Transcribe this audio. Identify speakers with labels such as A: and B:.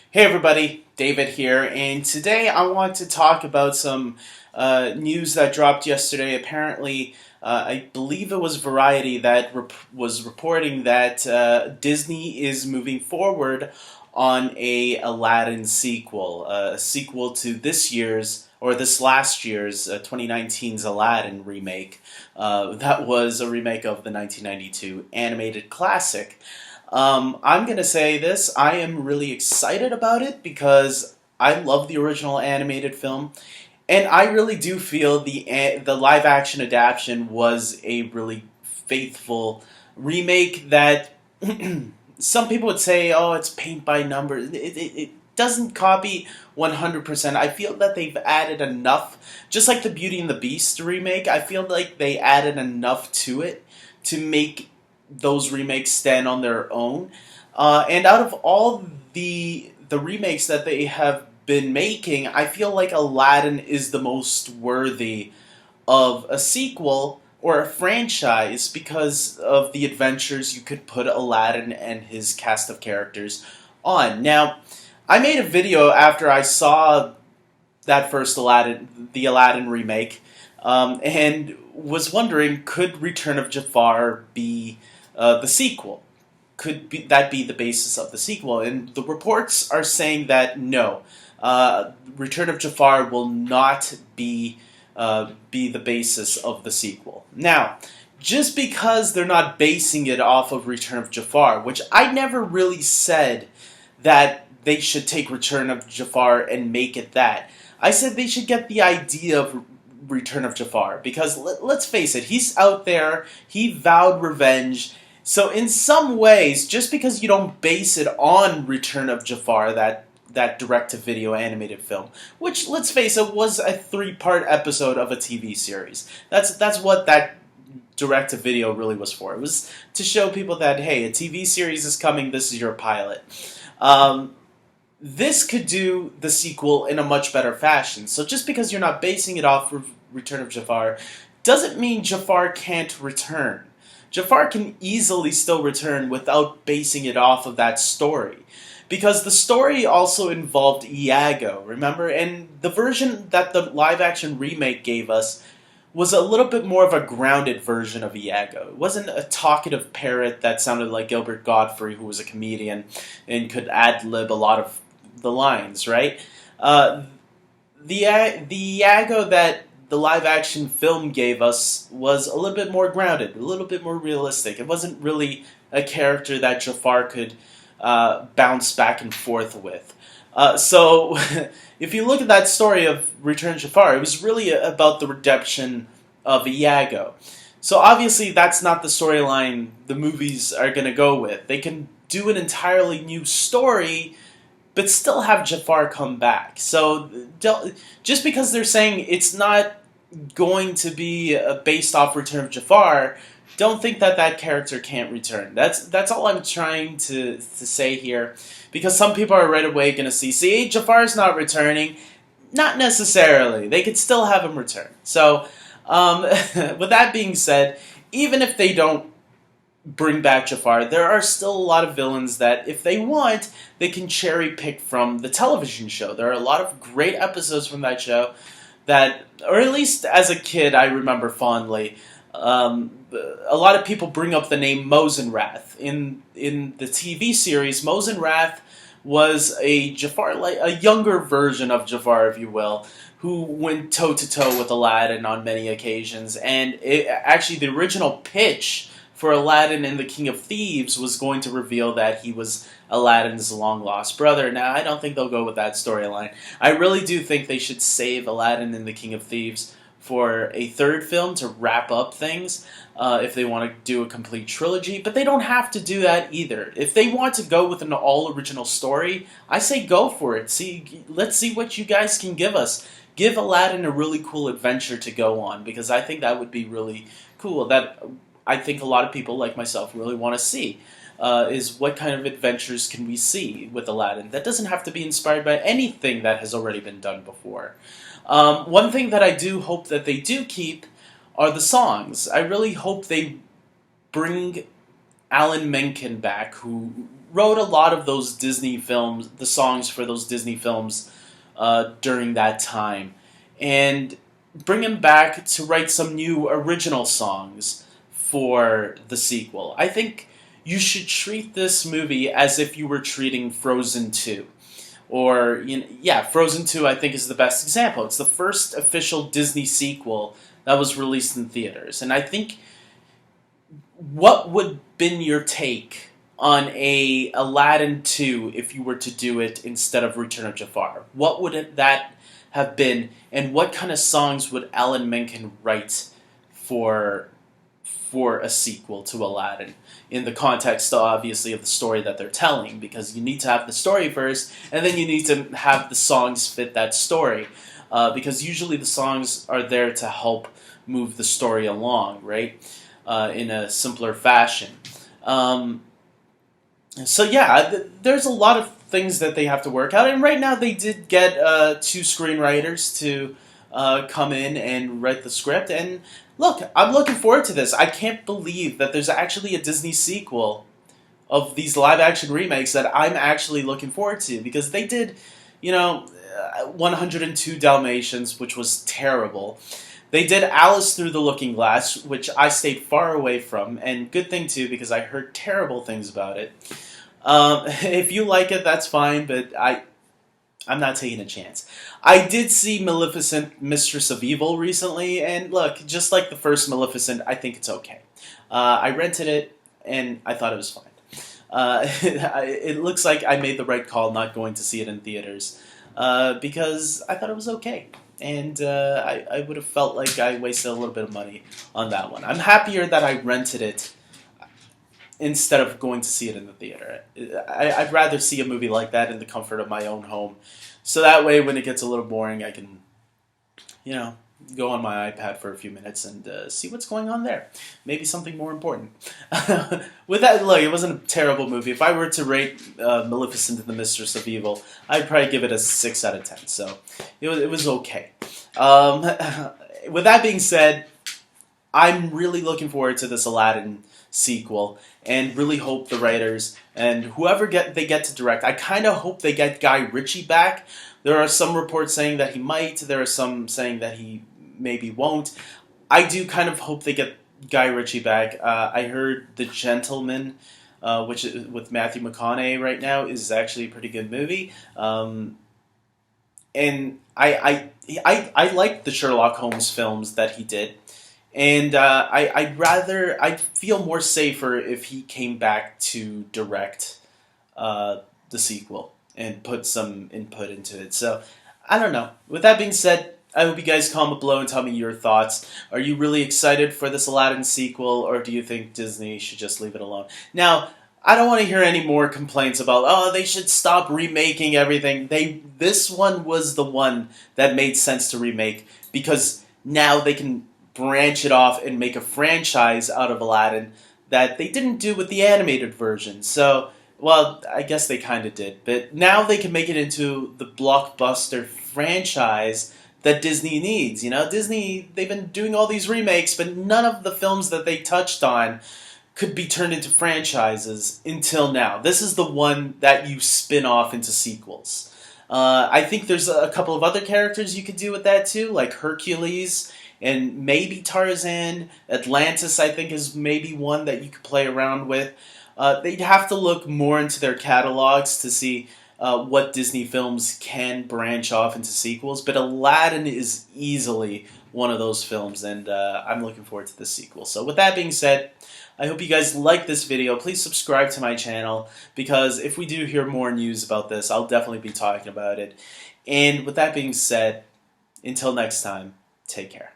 A: Hey everybody, David here, and today I want to talk about some news that dropped yesterday. Apparently, I believe it was Variety that was reporting that Disney is moving forward on a Aladdin sequel, a sequel to this last year's 2019's Aladdin remake. That was a remake of the 1992 animated classic. I'm going to say this. I am really excited about it because I love the original animated film, and I really do feel the live action adaptation was a really faithful remake that some people would say, oh, it's paint by numbers. It doesn't copy 100%. I feel that they've added enough, just like the Beauty and the Beast remake, I feel like they added enough to it to make those remakes stand on their own. And out of all the remakes that they have been making, I feel like Aladdin is the most worthy of a sequel or a franchise because of the adventures you could put Aladdin and his cast of characters on. Now, I made a video after I saw that first Aladdin, the Aladdin remake, and was wondering, could Return of Jafar be the sequel? That be the basis of the sequel? And the reports are saying that no, Return of Jafar will not be the basis of the sequel. Now, just because they're not basing it off of Return of Jafar, which I never really said that they should take Return of Jafar and make it that. I said they should get the idea of Return of Jafar, because let's face it, he's out there, he vowed revenge. So in some ways, just because you don't base it on Return of Jafar, that direct-to-video animated film, which, let's face it, was a 3-part episode of a TV series. That's what that direct-to-video really was for. It was to show people that, hey, a TV series is coming, this is your pilot. This could do the sequel in a much better fashion. So just because you're not basing it off of Return of Jafar doesn't mean Jafar can't return. Jafar can easily still return without basing it off of that story. Because the story also involved Iago, remember? And the version that the live-action remake gave us was a little bit more of a grounded version of Iago. It wasn't a talkative parrot that sounded like Gilbert Gottfried, who was a comedian and could ad-lib a lot of the lines, right? The Iago that the live-action film gave us was a little bit more grounded, a little bit more realistic. It wasn't really a character that Jafar could bounce back and forth with. So, if you look at that story of Return of Jafar, it was really about the redemption of Iago. So obviously that's not the storyline the movies are going to go with. They can do an entirely new story, but still have Jafar come back. So just because they're saying it's not going to be based off Return of Jafar, don't think that that character can't return. That's all I'm trying to say here, because some people are right away going to see, Jafar's not returning. Not necessarily. They could still have him return. So, with that being said, even if they don't bring back Jafar, there are still a lot of villains that, if they want, they can cherry pick from the television show. There are a lot of great episodes from that show that, or at least as a kid, I remember fondly. A lot of people bring up the name Mosenrath. In the TV series, Mosenrath was a Jafar, like a younger version of Jafar, if you will, who went toe to toe with Aladdin on many occasions. And actually, the original pitch for Aladdin and the King of Thieves was going to reveal that he was Aladdin's long-lost brother. Now, I don't think they'll go with that storyline. I really do think they should save Aladdin and the King of Thieves for a third film to wrap up things, if they want to do a complete trilogy. But they don't have to do that either. If they want to go with an all-original story, I say go for it. Let's see what you guys can give us. Give Aladdin a really cool adventure to go on, because I think that would be really cool. That I think a lot of people, like myself, really want to see. Is what kind of adventures can we see with Aladdin? That doesn't have to be inspired by anything that has already been done before. One thing that I do hope that they do keep are the songs. I really hope they bring Alan Menken back, who wrote a lot of those Disney films, the songs for those Disney films during that time, and bring him back to write some new original songs for the sequel. I think you should treat this movie as if you were treating Frozen 2. Or, yeah, Frozen 2 I think is the best example. It's the first official Disney sequel that was released in theaters. And I think what would been your take on a Aladdin 2 if you were to do it instead of Return of Jafar? What would that have been, and what kind of songs would Alan Menken write for a sequel to Aladdin, in the context, obviously, of the story that they're telling, because you need to have the story first, and then you need to have the songs fit that story, because usually the songs are there to help move the story along, right, in a simpler fashion. So yeah, there's a lot of things that they have to work out, and right now they did get two screenwriters to come in and write the script, and look, I'm looking forward to this. I can't believe that there's actually a Disney sequel of these live-action remakes that I'm actually looking forward to, because they did, 102 Dalmatians, which was terrible. They did Alice Through the Looking Glass, which I stayed far away from, and good thing too, because I heard terrible things about it. If you like it, that's fine, but I'm not taking a chance. I did see Maleficent, Mistress of Evil recently, and look, just like the first Maleficent, I think it's okay. I rented it, and I thought it was fine. It looks like I made the right call not going to see it in theaters, because I thought it was okay. And I would have felt like I wasted a little bit of money on that one. I'm happier that I rented it instead of going to see it in the theater. I'd rather see a movie like that in the comfort of my own home. So that way, when it gets a little boring, I can, go on my iPad for a few minutes and see what's going on there. Maybe something more important. With that, look, it wasn't a terrible movie. If I were to rate Maleficent and the Mistress of Evil, I'd probably give it a 6 out of 10. So it was okay. With that being said, I'm really looking forward to this Aladdin sequel, and really hope the writers and whoever they get to direct, I kind of hope they get Guy Ritchie back. There are some reports saying that he might, there are some saying that he maybe won't. I do kind of hope they get Guy Ritchie back. I heard The Gentleman, which is with Matthew McConaughey right now, is actually a pretty good movie. And I like the Sherlock Holmes films that he did. And I'd feel more safer if he came back to direct the sequel and put some input into it. So, I don't know. With that being said, I hope you guys comment below and tell me your thoughts. Are you really excited for this Aladdin sequel, or do you think Disney should just leave it alone? Now, I don't want to hear any more complaints about, they should stop remaking everything. This one was the one that made sense to remake, because now they can branch it off and make a franchise out of Aladdin that they didn't do with the animated version. So, well, I guess they kind of did. But now they can make it into the blockbuster franchise that Disney needs. Disney, they've been doing all these remakes, but none of the films that they touched on could be turned into franchises until now. This is the one that you spin off into sequels. I think there's a couple of other characters you could do with that too, like Hercules and maybe Tarzan. Atlantis, I think, is maybe one that you could play around with. They'd have to look more into their catalogs to see what Disney films can branch off into sequels, but Aladdin is easily one of those films, and I'm looking forward to the sequel. So with that being said, I hope you guys like this video. Please subscribe to my channel, because if we do hear more news about this, I'll definitely be talking about it. And with that being said, until next time, take care.